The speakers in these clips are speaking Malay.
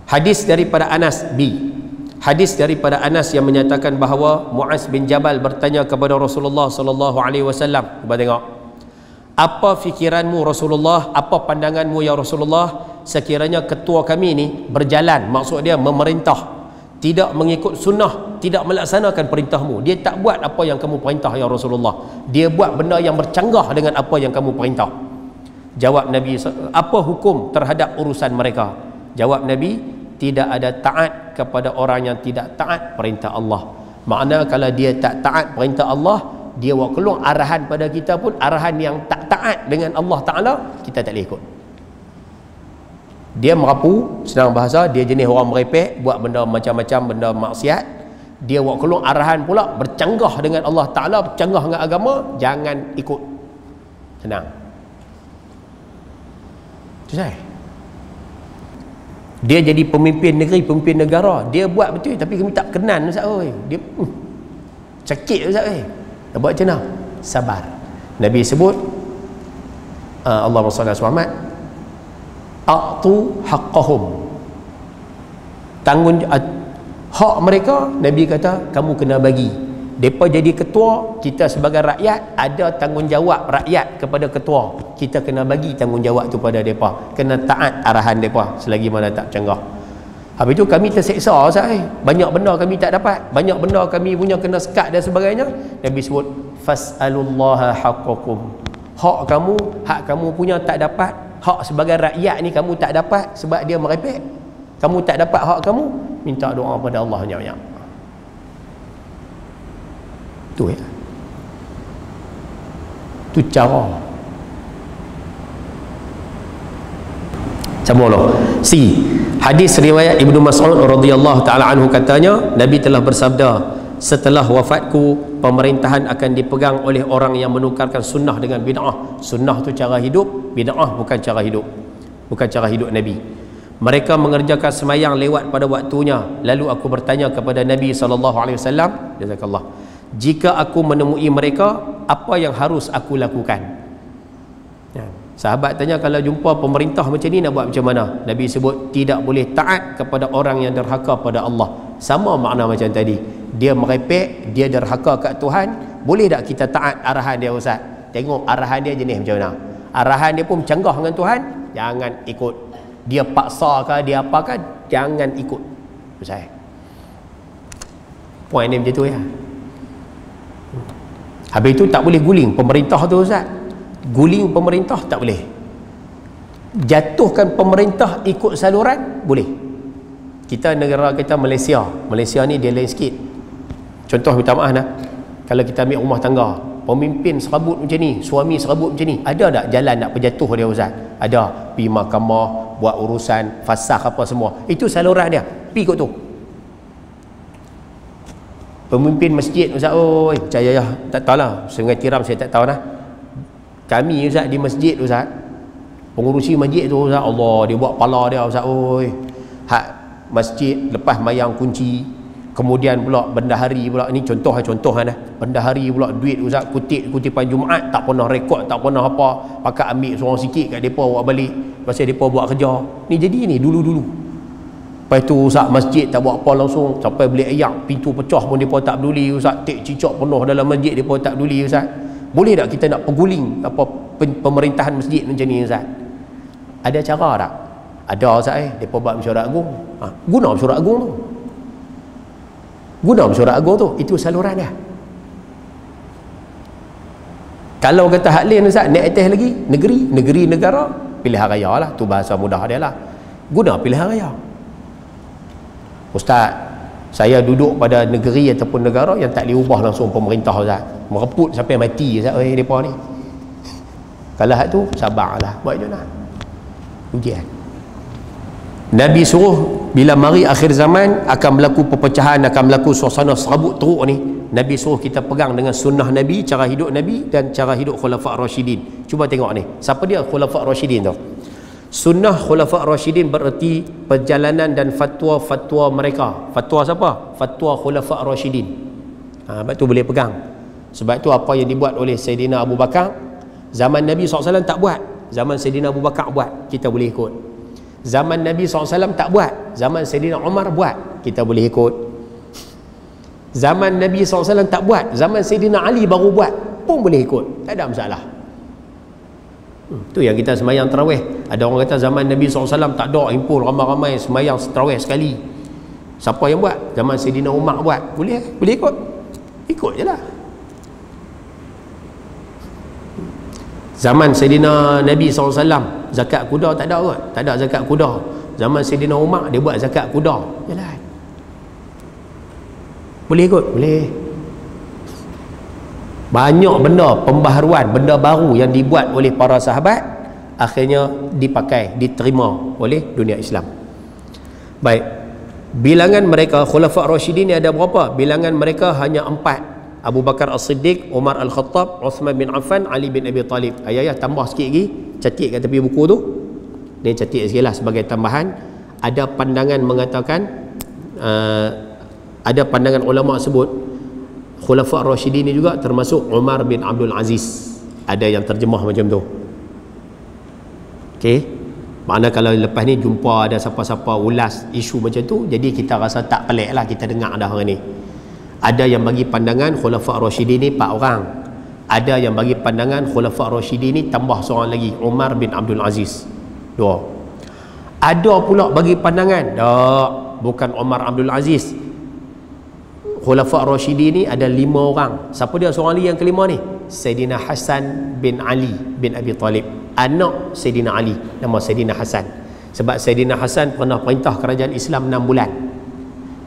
Hadis daripada Anas Hadis daripada Anas yang menyatakan bahawa Muaz bin Jabal bertanya kepada Rasulullah sallallahu alaihi wasallam. Cuba tengok. Apa fikiranmu Rasulullah? Apa pandanganmu ya Rasulullah? Sekiranya ketua kami ni berjalan, maksud dia memerintah, tidak mengikut sunnah, tidak melaksanakan perintahmu. Dia tak buat apa yang kamu perintah ya Rasulullah. Dia buat benda yang bercanggah dengan apa yang kamu perintah. Jawab Nabi, apa hukum terhadap urusan mereka? Jawab Nabi, tidak ada taat kepada orang yang tidak taat perintah Allah. Makna kalau dia tak taat perintah Allah, dia buat keluar arahan pada kita pun, arahan yang tak taat dengan Allah Ta'ala, kita tak boleh ikut. Dia merapu, senang bahasa, dia jenis orang merepek, buat benda macam-macam, benda maksiat. Dia buat keluar arahan pula bercanggah dengan Allah Ta'ala, bercanggah dengan agama, jangan ikut. Senang. Itu saya. Dia jadi pemimpin negeri, pemimpin negara, dia buat betul tapi kami tak kenan Ustaz oi. Dia sakit Ustaz oi. Nak buat macam mana? Sabar. Nabi sebut Allahumma salli ala Muhammad, a'tu haqqahum. Tanggung hak mereka, Nabi kata kamu kena bagi. Depa jadi ketua, kita sebagai rakyat ada tanggungjawab rakyat kepada ketua. Kita kena bagi tanggungjawab tu pada depa. Kena taat arahan depa selagi mana tak canggah. Habis tu kami terseksa Ustaz. Banyak benda kami tak dapat. Banyak benda kami punya kena sekat dan sebagainya. Nabi sebut fas'alullaha haqqakum. Hak kamu punya tak dapat. Hak sebagai rakyat ni kamu tak dapat sebab dia merepek. Kamu tak dapat hak kamu, minta doa pada Allah banyak-banyak. Tu ya. Tu cara. Sambung dulu. Hadis riwayat Ibnu Mas'ud radhiyallahu taala anhu katanya, Nabi telah bersabda, setelah wafatku pemerintahan akan dipegang oleh orang yang menukarkan sunnah dengan bid'ah. Sunnah tu cara hidup, bid'ah bukan cara hidup. Bukan cara hidup Nabi. Mereka mengerjakan semayang lewat pada waktunya. Lalu aku bertanya kepada Nabi SAW, jazakallah, jika aku menemui mereka, apa yang harus aku lakukan? Ya. Sahabat tanya, kalau jumpa pemerintah macam ni nak buat macam mana? Nabi sebut, tidak boleh taat kepada orang yang derhaka pada Allah. Sama makna macam tadi. Dia merepek, dia derhaka kat Tuhan. Boleh tak kita taat arahan dia Ustaz? Tengok arahan dia jenis macam mana. Arahan dia pun canggah dengan Tuhan, jangan ikut. Dia paksa ke, dia apa kan, jangan ikut. Ustaz, poin dia macam tu ya. Habis itu tak boleh guling pemerintah tu Ustaz. Guling pemerintah tak boleh. Jatuhkan pemerintah ikut saluran boleh. Kita negara kita Malaysia ni dia lain sikit. Contoh minta maaf nah, kalau kita ambil rumah tangga, pemimpin serabut macam ni, suami serabut macam ni, ada tak jalan nak berjatuh dia Ustaz? Ada. Pergi mahkamah, buat urusan fasakh apa semua, itu saluran dia, pergi ikut tu. Pemimpin masjid Ustaz, oi percaya ya, tak tahulah, Sungai Tiram saya tak tahu lah. Kami Ustaz di masjid Ustaz, pengurusi masjid tu Ustaz, Allah, dia buat pala dia Ustaz, oi hak masjid lepas mayang kunci, kemudian pula bendahari pula, ni contoh dah, bendahari pula duit Ustaz, kutipan Jumaat tak pernah rekod, tak pernah apa, pakat ambil seorang sikit kat depa buat balik, pasal depa buat kerja ni. Jadi ni dulu lepas tu Ustaz masjid tak buat apa langsung, sampai beli ayak pintu pecah pun depa tak peduli Ustaz, tek cicak penuh dalam masjid depa tak peduli Ustaz. Boleh tak kita nak peguling apa pemerintahan masjid macam ni Ustaz? Ada cara tak? Ada Ustaz depa buat mesyuarat agung. Guna mesyuarat agung tu. Guna mesyuarat agung tu, itu saluran dia. Kalau kata hak lain Ustaz, naik atas lagi, negeri negara, pilihan raya lah, tu bahasa mudah dia lah. Guna pilihan raya. Ustaz, saya duduk pada negeri ataupun negara yang tak boleh ubah langsung pemerintah Ustaz, mereput sampai mati Ustaz mereka ni. Kalau hak tu sabarlah, buat je lah ujian. Nabi suruh bila mari akhir zaman akan berlaku perpecahan, akan berlaku suasana serabut teruk ni, Nabi suruh kita pegang dengan sunnah Nabi, cara hidup Nabi dan cara hidup Khulafa' Rashidin. Cuba tengok ni, siapa dia Khulafa' Rashidin tu? Sunnah Khulafa' Rashidin bererti perjalanan dan fatwa-fatwa mereka. Fatwa siapa? Fatwa Khulafa' Rashidin. Sebab tu boleh pegang. Sebab tu apa yang dibuat oleh Sayyidina Abu Bakar zaman Nabi SAW tak buat, zaman Sayyidina Abu Bakar buat, kita boleh ikut. Zaman Nabi SAW tak buat, zaman Sayyidina Umar buat, kita boleh ikut. Zaman Nabi SAW tak buat, zaman Sayyidina Ali baru buat, pun boleh ikut, tak ada masalah. Tu yang kita semayang tarawih. Ada orang kata zaman Nabi SAW tak ada, himpun ramai-ramai semayang tarawih sekali. Siapa yang buat? Zaman Sayyidina Umar buat. Boleh ikut, ikut je lah. Zaman Sayyidina Nabi SAW zakat kuda tak ada kot, tak ada zakat kuda. Zaman Sayyidina Umar dia buat zakat kuda. Jalan. Boleh ikut? Boleh. Banyak benda pembaharuan, benda baru yang dibuat oleh para sahabat, akhirnya dipakai, diterima oleh dunia Islam. Baik, bilangan mereka Khulafa' Rasyidin ni ada berapa? Bilangan mereka hanya 4. Abu Bakar As-Siddiq, Umar Al-Khattab, Uthman bin Affan, Ali bin Abi Talib. Ayah tambah sikit lagi, catik kat tepi buku tu. Ni catik sikit lah sebagai tambahan. Ada pandangan mengatakan, ada pandangan ulama sebut Khulafa' Rasyidin ni juga termasuk Umar bin Abdul Aziz. Ada yang terjemah macam tu. Okey. Makna kalau lepas ni jumpa ada siapa-siapa ulas isu macam tu, jadi kita rasa tak pelik lah kita dengar dah hari ni. Ada yang bagi pandangan Khulafa' Rasyidin ni 4 orang. Ada yang bagi pandangan Khulafa' Rasyidin ni tambah seorang lagi, Umar bin Abdul Aziz, 2. Ada pula bagi pandangan bukan Umar Abdul Aziz, Khulafa' Rasyidin ni ada 5 orang. Siapa dia seorang lagi yang kelima ni? Sayyidina Hasan bin Ali bin Abi Talib, anak Sayyidina Ali, nama Sayyidina Hasan. Sebab Sayyidina Hasan pernah perintah kerajaan Islam 6 bulan.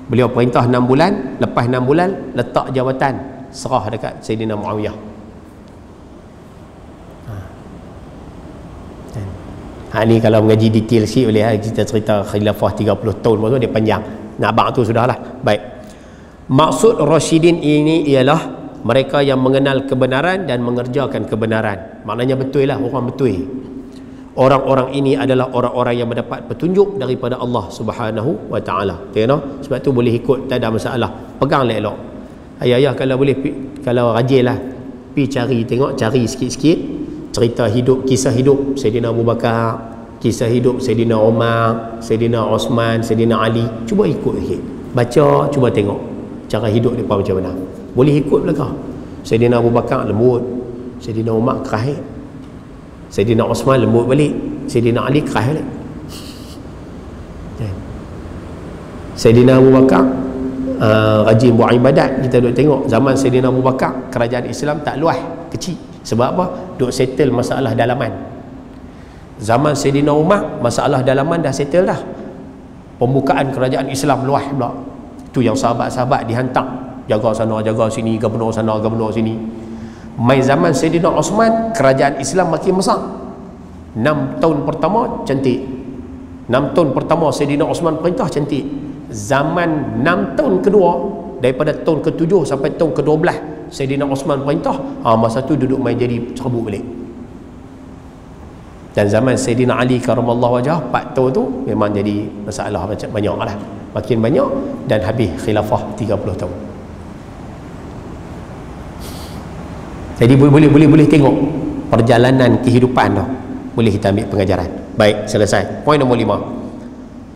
Beliau perintah 6 bulan, lepas 6 bulan letak jawatan, serah dekat Sayyidina Muawiyah. Ni kalau mengaji detail sikit boleh kita cerita khilafah 30 tahun maksud dia panjang. Nak bang tu sudahlah. Baik. Maksud Rasyidin ini ialah mereka yang mengenal kebenaran dan mengerjakan kebenaran. Maknanya betul lah, orang betul. Orang-orang ini adalah orang-orang yang mendapat petunjuk daripada Allah Subhanahu wa taala. Tengok, sebab tu boleh ikut, tak ada masalah. Pegang elok. Ayah kalau boleh, kalau rajinlah pi cari, tengok, cari sikit-sikit cerita hidup, kisah hidup Sayyidina Abu Bakar, kisah hidup Sayyidina Umar, Sayyidina Osman, Sayyidina Ali. Cuba ikut sikit. Baca, cuba tengok cara hidup depa macam mana. Boleh ikut belaka. Sayyidina Abu Bakar lembut, Sayyidina Umar keras. Sayyidina Osman lembut balik, Sayyidina Ali keras balik. Sayyidina Abu Bakar rajin buat ibadat. Kita duk tengok zaman Sayyidina Abu Bakar kerajaan Islam tak luas, kecil. Sebab apa? Duk settle masalah dalaman. Zaman Sayyidina Umar masalah dalaman dah settle dah. Pembukaan kerajaan Islam luas pula. Tu yang sahabat-sahabat dihantar jaga sana jaga sini, gubernur sana gubernur sini. Mai zaman Sayyidina Osman kerajaan Islam makin besar. 6 tahun pertama cantik. 6 tahun pertama Sayyidina Osman perintah cantik. Zaman 6 tahun kedua, daripada tahun ke-7 sampai tahun ke-12 Sayyidina Osman perintah, masa tu duduk main jadi cerbuk balik. Dan zaman Sayyidina Ali karamallahu wajah 4 tahun tu memang jadi masalah macam banyak lah. Makin banyak dan habis khilafah 30 tahun. Jadi boleh tengok perjalanan kehidupan tu. Boleh kita ambil pengajaran. Baik, selesai. Poin nombor 5.